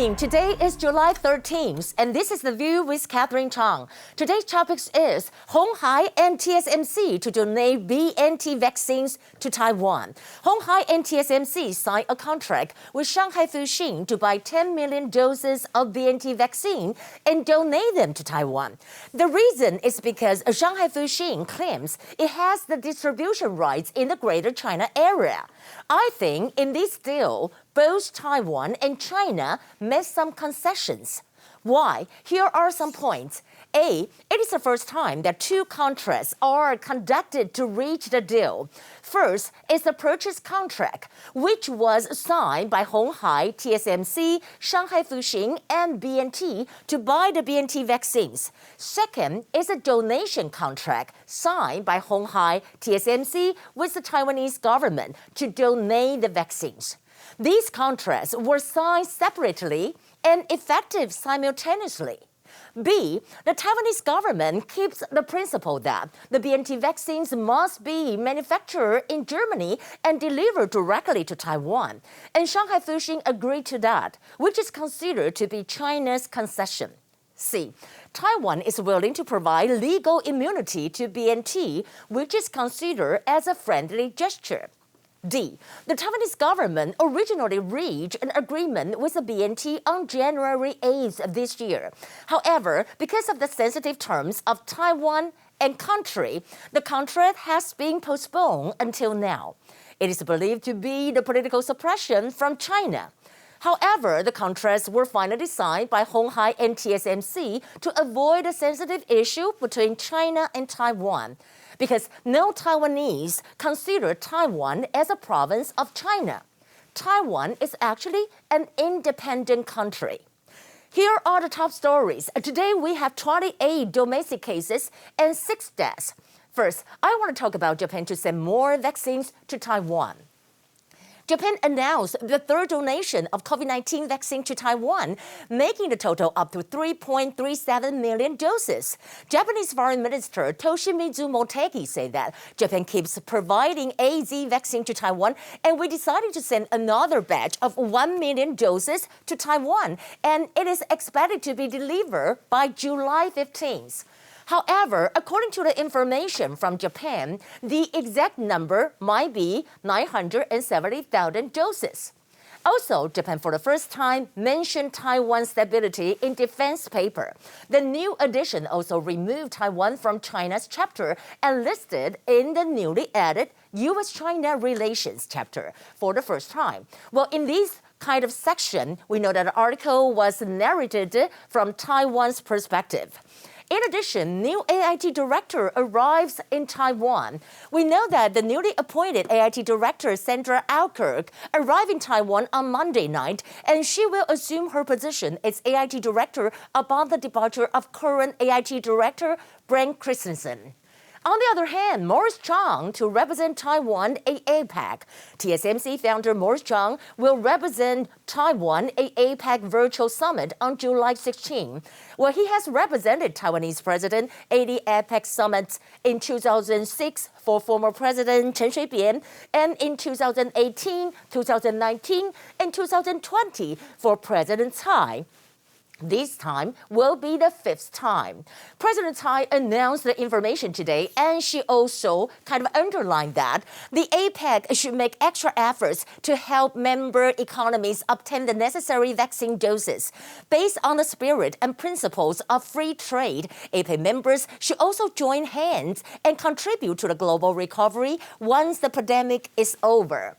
morning. Today is July 13th, and this is The View with Catherine Chang. Today's topic is鴻海and TSMC to donate BNT vaccines to Taiwan.鴻海and TSMC signed a contract with Shanghai Fuxing to buy 10 million doses of BNT vaccine and donate them to Taiwan. The reason is because Shanghai Fuxing claims it has the distribution rights in the Greater China area. I think in this deal, both Taiwan and China made some concessions. Why? Here are some points. A, it is the first time that two contracts are conducted to reach the deal. First is the purchase contract, which was signed by鴻海, TSMC, Shanghai Fuxing, and BNT to buy the BNT vaccines. Second is a donation contract signed by鴻海, TSMC, with the Taiwanese government to donate the vaccines. These contracts were signed separately and effective simultaneously. B, the Taiwanese government keeps the principle that the BNT vaccines must be manufactured in Germany and delivered directly to Taiwan. And Shanghai Fuxing agreed to that, which is considered to be China's concession. C, Taiwan is willing to provide legal immunity to BNT, which is considered as a friendly gesture. D, the Taiwanese government originally reached an agreement with the BNT on January 8th this year. However, because of the sensitive terms of Taiwan and country, the contract has been postponed until now. It is believed to be the political suppression from China. However, the contracts were finally signed by鴻海and TSMC to avoid a sensitive issue between China and Taiwan, because no Taiwanese consider Taiwan as a province of China. Taiwan is actually an independent country. Here are the top stories. Today we have 28 domestic cases and 6 deaths. First, I want to talk about Japan to send more vaccines to Taiwan. Japan announced the third donation of COVID-19 vaccine to Taiwan, making the total up to 3.37 million doses. Japanese Foreign Minister Toshimitsu Motegi said that Japan keeps providing AZ vaccine to Taiwan, and we decided to send another batch of 1 million doses to Taiwan, and it is expected to be delivered by July 15th. However, according to the information from Japan, the exact number might be 970,000 doses. Also, Japan for the first time mentioned Taiwan's stability in defense paper. The new edition also removed Taiwan from China's chapter and listed in the newly added U.S.-China relations chapter for the first time. Well, in this kind of section, we know that the article was narrated from Taiwan's perspective. In addition, new AIT director arrives in Taiwan. We know that the newly appointed AIT director, Sandra Alkirk, arrived in Taiwan on Monday night, and she will assume her position as AIT director upon the departure of current AIT director, Brent Christensen. On the other hand, Morris Chang to represent Taiwan at APEC. TSMC founder Morris Chang will represent Taiwan at APEC Virtual Summit on July 16, where he has represented Taiwanese president at the APEC Summit in 2006 for former President Chen Shui-bian, and in 2018, 2019, and 2020 for President Tsai. This time will be the 5th time. President Tsai announced the information today, and she also kind of underlined that the APEC should make extra efforts to help member economies obtain the necessary vaccine doses. Based on the spirit and principles of free trade, APEC members should also join hands and contribute to the global recovery once the pandemic is over.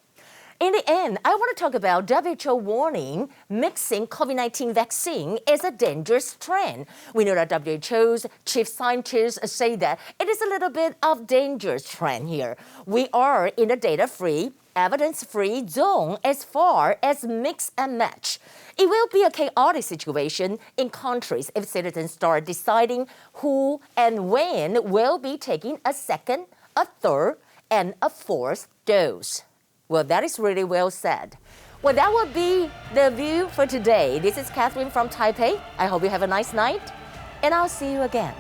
In the end, I want to talk about WHO warning mixing COVID-19 vaccine is a dangerous trend. We know that WHO's chief scientists say that it is a little bit of dangerous trend here. We are in a data-free, evidence-free zone as far as mix and match. It will be a chaotic situation in countries if citizens start deciding who and when will be taking a second, a third, and a fourth dose. Well, that is really well said. Well, that will be the view for today. This is Catherine from Taipei. I hope you have a nice night, and I'll see you again.